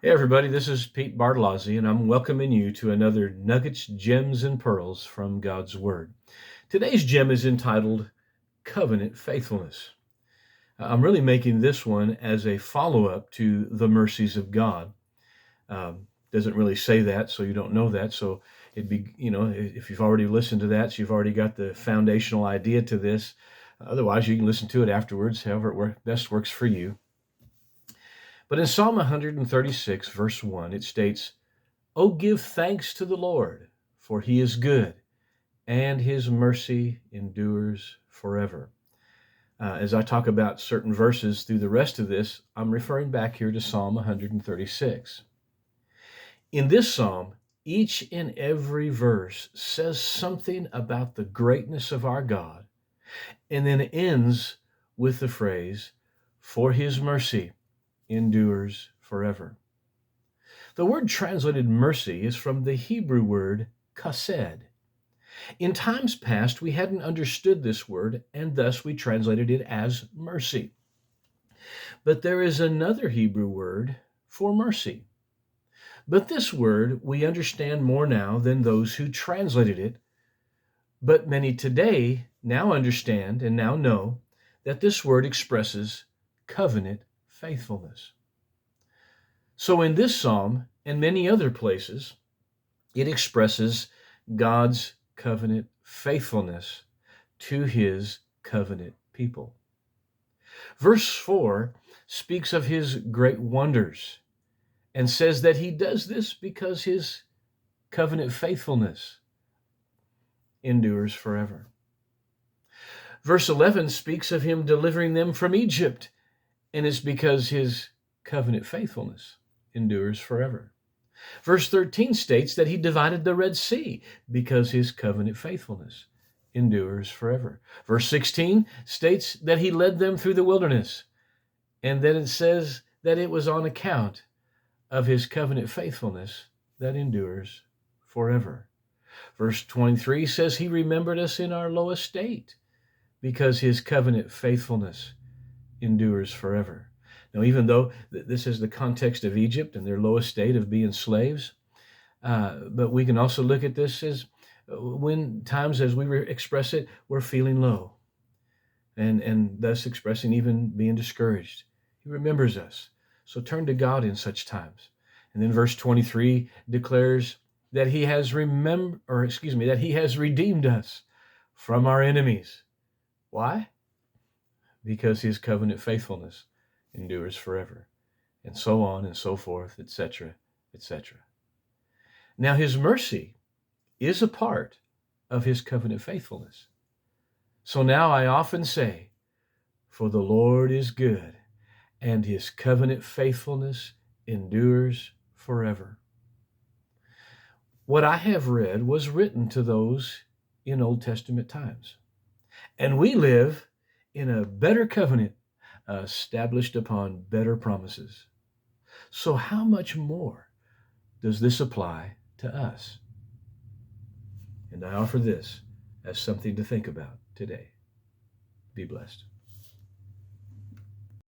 Hey everybody, this is Pete Bartolozzi, and I'm welcoming you to another Nuggets, Gems, and Pearls from God's Word. Today's gem is entitled Covenant Faithfulness. I'm really making this one as a follow-up to the Mercies of God. Doesn't really say that, so you don't know that. So it'd be, if you've already listened to that, so you've already got the foundational idea to this. Otherwise, you can listen to it afterwards, however it best works for you. But in Psalm 136, verse 1, it states, "Oh, give thanks to the Lord, for he is good, and his mercy endures forever." As I talk about certain verses through the rest of this, I'm referring back here to Psalm 136. In this psalm, each and every verse says something about the greatness of our God, and then ends with the phrase, "For his mercy endures forever." The word translated mercy is from the Hebrew word chesed. In times past, we hadn't understood this word, and thus we translated it as mercy. But there is another Hebrew word for mercy. But this word we understand more now than those who translated it. But many today now understand and now know that this word expresses covenant faithfulness. So in this psalm and many other places, it expresses God's covenant faithfulness to his covenant people. Verse 4 speaks of his great wonders and says that he does this because his covenant faithfulness endures forever. Verse 11 speaks of him delivering them from Egypt, and it's because his covenant faithfulness endures forever. Verse 13 states that he divided the Red Sea because his covenant faithfulness endures forever. Verse 16 states that he led them through the wilderness, and then it says that it was on account of his covenant faithfulness that endures forever. Verse 23 says he remembered us in our low estate because his covenant faithfulness endures forever. Now, even though this is the context of Egypt and their low estate of being slaves, but we can also look at this as when times as we express it, we're feeling low, and thus expressing even being discouraged. He remembers us. So turn to God in such times. And then verse 23 declares that he has that he has redeemed us from our enemies. Why? Because his covenant faithfulness endures forever, and so on and so forth, etc., etc. Now, his mercy is a part of his covenant faithfulness. So now I often say, for the Lord is good, and his covenant faithfulness endures forever. What I have read was written to those in Old Testament times, and we live in a better covenant established upon better promises. So how much more does this apply to us? And I offer this as something to think about today. Be blessed.